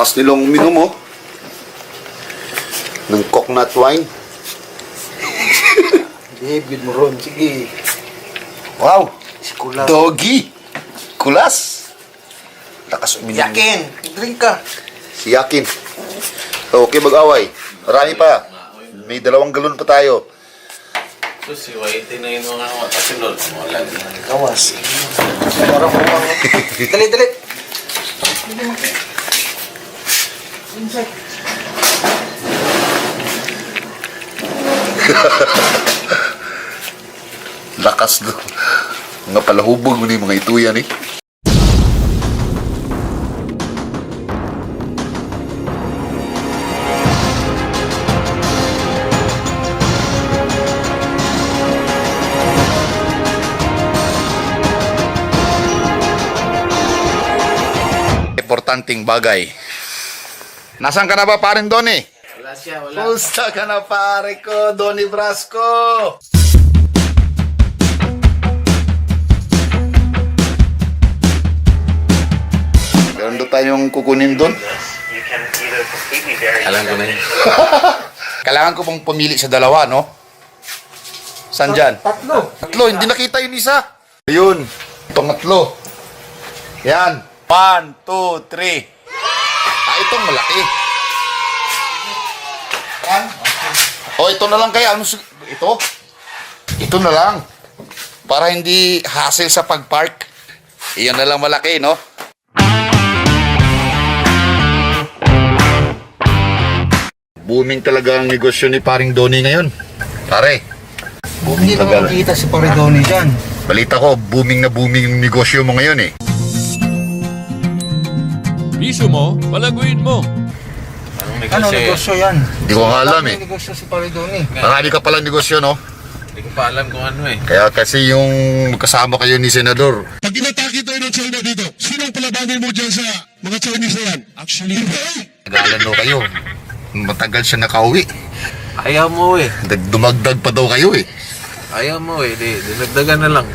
Lakas nilang uminom, oh. Ng coconut wine. David mo ron, sige. Wow! Sikulas. Doggy! Kulas! Lakas uminom. Yakin, drink ka. Si Yakin. Okay, mag-away. Marami pa. May 2 galon pa tayo. So, si Whitey na yung mga kasunod. Wala na. Kawas. Para mo mga... Dali, dali. Lakas do. Mga palahubog mo na yung mga ituyan, eh. Importanteng bagay. Nasaan ka na ba, paring Donnie? Wala siya, wala. Kumusta ka na, pare ko, Donnie Brasco? Meron doon tayong kukunin doon. Alam ko na yun. Kailangan ko pong pumili sa 2, no? Saan dyan? 3. 3, hindi nakita yung isa. Ayun, itong 3. Yan. 1, 2, 3. Itong malaki. O, ito na lang kaya. Ito? Ito na lang. Para hindi hassle sa pag-park. Iyan na lang malaki, no? Booming talaga ang negosyo ni paring Donnie ngayon. Pare, Hindi na Tagal. makikita si Paridoni dyan. balita ko, booming na booming yung negosyo mo ngayon, eh. Bisyo mo, palaguin mo. Ano negosyo yan? Hindi ko nga alam, eh. Ano negosyo si Paridoni? Marami ka palang negosyo, no? Hindi ko pa alam kung ano eh. Kaya kasi yung kasama kayo ni Senador, Pag inatake tayo ng China dito, sinong palabanin mo dyan sa mga Chinese na yan? Actually, nagalan mo kayo. Matagal siya nakauwi. Ayaw mo eh. Dumagdag pa daw kayo, eh. Ayaw mo eh. Dinagdagan na lang.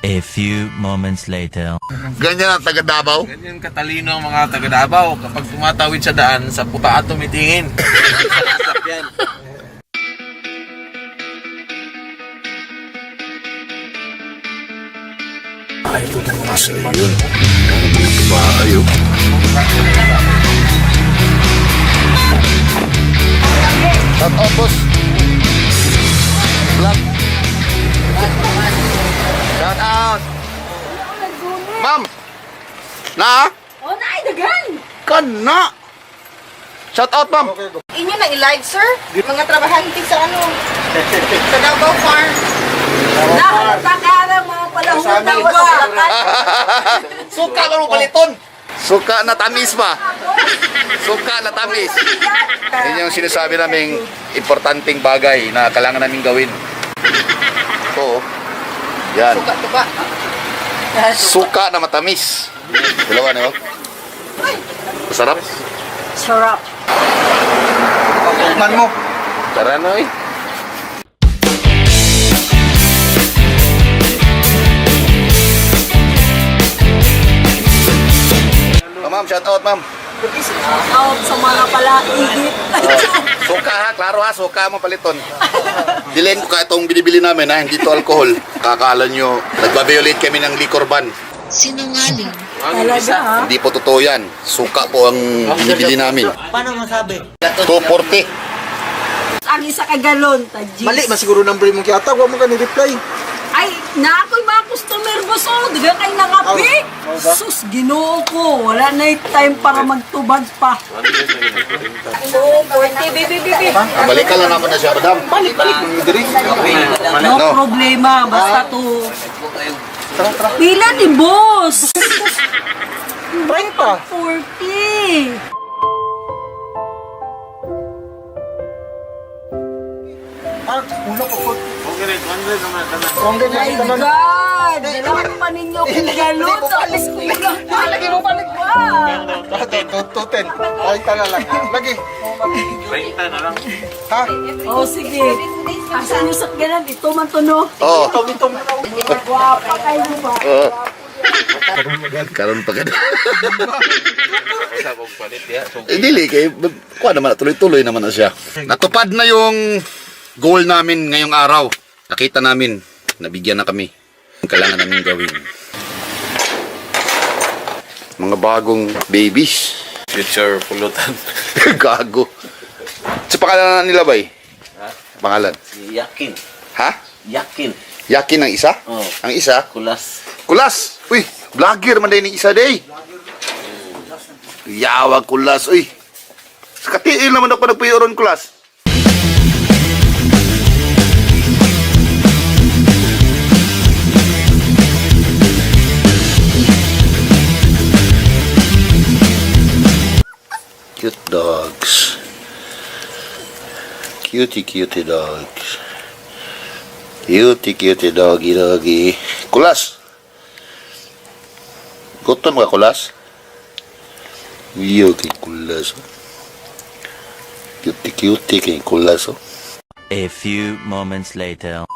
A few moments later. Ganyan ang taga Davao. Ganyan katalino ang mga taga Davao. Kapag tumatawid sa daan, sa paa tumitingin. Sarap yan. Ay, puto mga sa'yo yun. Bahay, oh. Shout out, boss. Vlog. Shout out. Ma'am. Na? Oh, naay dagan! Kana. Shout out, ma'am. Inyo na i-live, sir? Mga trabahante sa ano? Sa Davao Farm. Nakakara mga palahon na ba? Suka ba mo paliton? Suka na tamis ba? Suka na tamis. Yan yung sinasabi naming importanteng bagay na kailangan namin gawin. Oo. Yan. Suka to ba? Suka na matamis. Dalawa na, oh. Masarap. Sarap. Pagkukman mo. Tara na eh. Oh, ma'am, shout out, ma'am. Out sa mga palaigit. Suka ha, klaro ha, suka mo paliton. Dilen ko ka itong binibili namin ha, hindi to alcohol. Kakala nyo, nagbabiolate kami ng liquor ban. Sinungaling. Talaga, ha? Hindi po totoo yan. Suka po ang binibili namin. Paano masabi? 240. Ang isa ka galon, tajis. Mali, masiguro number mo kaya huwag mo ka ni-reply. Ay, na ako'y mga customer, boss. Oh, diga kayo nangapi. Sus, ginoo ko. Wala na yung time para magtubag pa. Oh, 40, bibi. Balikan lang naman na siya, madam. Balik. No problema, basta to. Pila ni boss? 30. 40. Ulo ko po. Okay, 100 naman. Kung My ganyan ka nun. God! Dalawan pa ninyo kung galot. Tapos kulang pa. Lagi mo pa nagwa. 210. Ay, tala lang. Lagi. 30 na lang. Ha? Oh, sige. Asan yung sakyanan? Ito man to, no? Oo. Ito. Guwapa kayo ba? Karon pa kada. Sa kong palit ya. So, Dili kay kuha naman tuloy-tuloy naman na siya. Natupad na yung goal namin ngayong araw. Nakita namin, nabigyan na kami. Ang kailangan namin gawin. Mga bagong babies. future pulutan. Gago. Sa pangalan nila ba Pangalan? Si Yakin. Ha? Yakin. Yakin ang isa? Oo. Ang isa? Kulas. Kulas! Uy! Vlogger man din ni isa day! Yawag kulas, uy! Sa katiil naman ako nagpayoron kulas. Cute dogs. Cutie dogs. Cutie doggy. Kulas! Gutom ka, kulas? Iyo kay kulas. Cutie kay kulas. A few moments later.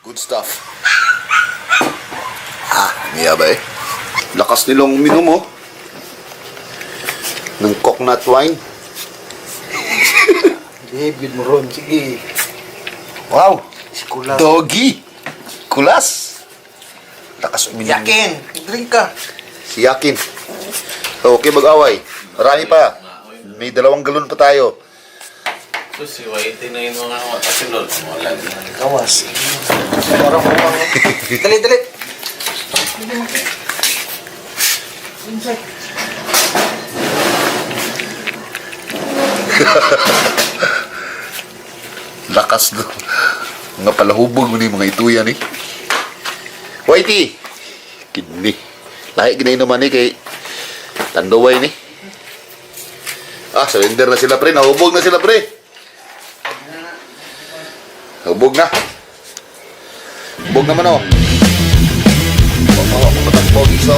Good stuff. Niya ba Lakas nilang uminom ng coconut wine. David mo ron. Sige. Wow! Si Kulas. Doggy! Kulas! Lakas uminom. Yakin. Drink ka. Si Yakin. Okay, mag-away. Marami pa. May 2 galon pa tayo. So, si Whitey na yung mga kasunod. Wala din. Kawas. Parang kumang. Dali. Lakas do. Mga palahubog mo ni mga ituyan Whitey! Kidney. Lahi ginayin naman kay Tandaway surrender na sila pre. Nahubog na sila pre. Hubog na. Hubog naman Bawa ko matang isa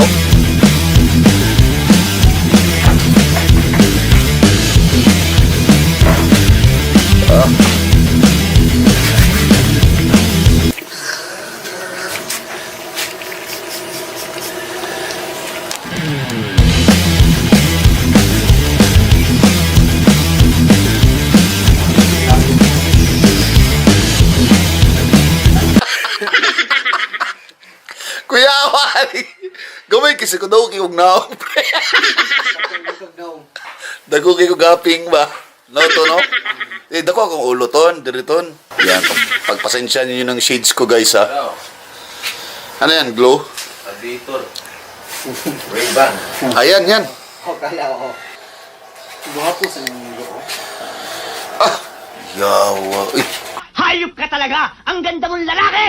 Kuya Wally! Gamay kasi ko daw kiyong naong pre. Dago kayo gaping ba? No to no? Dako akong ulo ton, diriton. Yan, pagpasensya niyo ng shades ko guys Ano yan, glow? Auditor. Ray-Ban. Ayan, yan. Kala ko. Buha po sa nilo. Yawa. Uy. Hayop ka talaga! Ang ganda mong lalaki!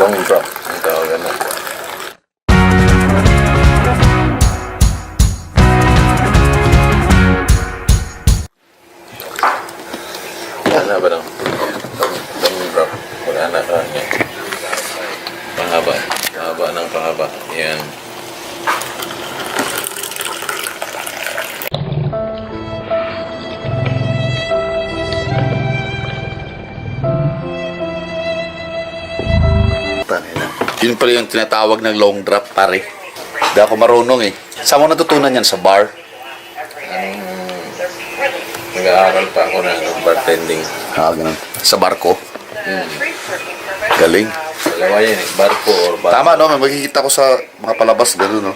Long drop. Ang tawagan na. Ano ba lang? Long drop. Wala na ka niya. Pahaba. Pahaba ng pahaba. Yan. Yun pala yung tinatawag ng long drop, pare. Hindi ako marunong Saan mo natutunan yan? Sa bar? Nag-aaral pa ako na bartending. Ganun. Sa barko? Galing. Dalawa yan barko or bar. Tama, no? May makikita ko sa mga palabas, gano'n, no?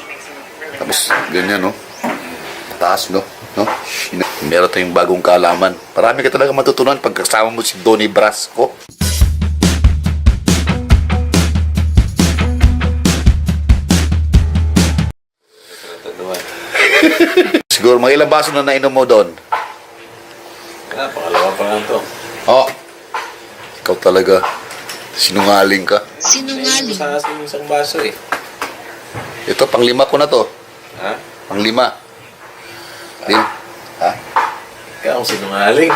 Tapos, ganyan, no? Taas, no? Meron tayong bagong kaalaman. Marami ka talaga matutunan pag kasama mo si Donnie Brasco. Siguro, mga ilang baso na nainom mo doon? Pangalawa pa lang to. Ikaw talaga. Sinungaling ka. Sinungaling? Sa asin yung isang baso Ito, pang-5 ko na to. Ha? Pang-5. Din. Ha? Ikaw ang sinungaling.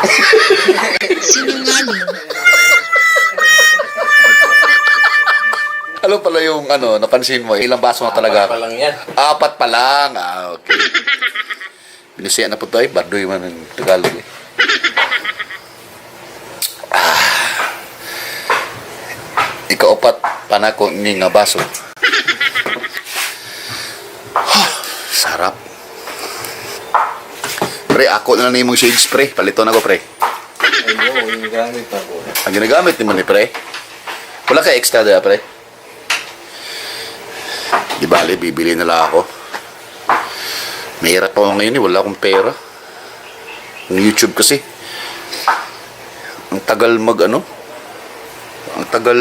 Ano pala yung napansin mo? Ilang baso na talaga? Pa lang yan. 4 pa lang. Okay. Binisiyan na po tayo. Bardoy man ng Tagalog eh. Ika-4 panako ni nga baso. Sarap. Pre, ako na lang na yung shades, pre. Palito na ko, pre. Ay, oo, yung gamit ako. Ang ginagamit ni mo ni pre. Wala ka extra dala, pre. Di bale, bibili na lang ako. Mahirap ako ngayon eh. Wala akong pera. Ang YouTube kasi. Ang tagal ang tagal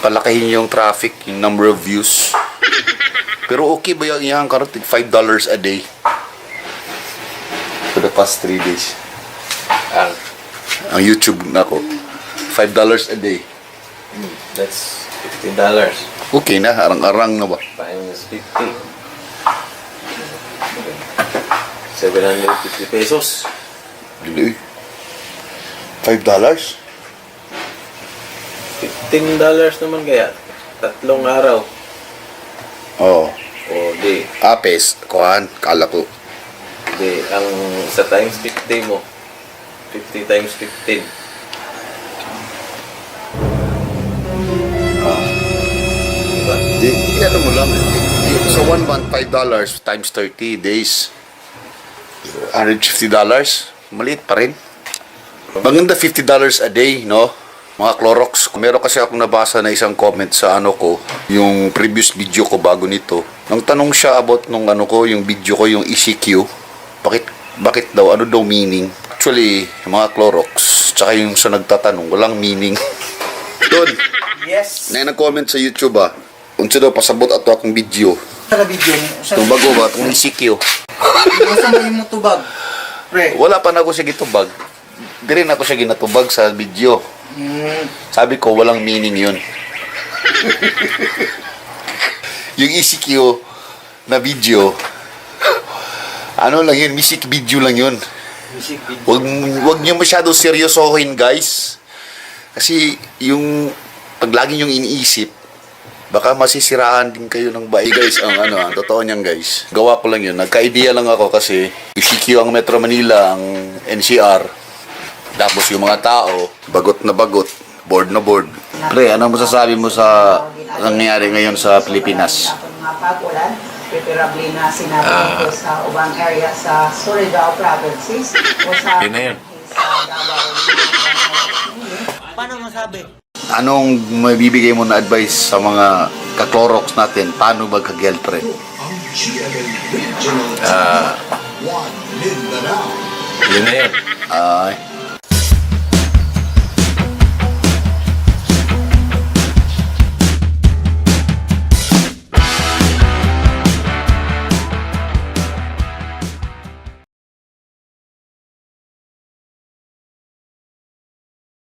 palakihin yung traffic, yung number of views. Pero okay ba yung karating $5 a day? For the past 3 days. Ang YouTube na ako. $5 a day. That's $15. Okay na, arang-arang na ba? Times 50. 750 pesos. Dili. $5? $15 naman kaya. 3 araw. Oo. O di. Apes, kuhan, kala ko. Di. Ang sa times 50 mo. 50 times 15. Diba? Ano mo lang. So 1 month, $5 times 30 days. $150. Maliit pa rin. Maganda $50 a day, no? Mga Clorox. Meron kasi akong nabasa na isang comment sa ko, yung previous video ko bago nito. Nang tanong siya about nung yung video ko, yung ECQ. Bakit daw? Ano daw meaning? Actually, yung mga Clorox, tsaka yung sa nagtatanong, walang meaning. Doon. Yes. Na nag-comment sa YouTube unsa daw pasabot ato akong video. Sa video mo. Sa Itong bago ba? Itong ECQ. Sa mo yung tubag. Pre. Wala pa na ako siya gitubag. Di rin ako siya ginatubag sa video. Sabi ko, walang meaning yun. Yung ECQ na video, ano lang yun, music video lang yun. Music video. Wag niyo masyado seryosohin, guys. Kasi yung pag lagi yung iniisip, baka masisiraan din kayo ng bahay, guys. Ang totoo niyan, guys. Gawa ko lang yun. Nagka-idea lang ako kasi ECQ ang Metro Manila, ang NCR. Tapos yung mga tao, bagot na bagot, board na board. Pre, ano masasabi mo sa nangyayari ngayon sa Pilipinas? Mga pagulan, preferably na sinabi ko sa ubang area sa Surigao provinces o sa Yun na yun. Paano masabi? Anong may bibigay mo na advice sa mga ka-Clorox natin? Paano magka-girlfriend? Yun na yun. Ay,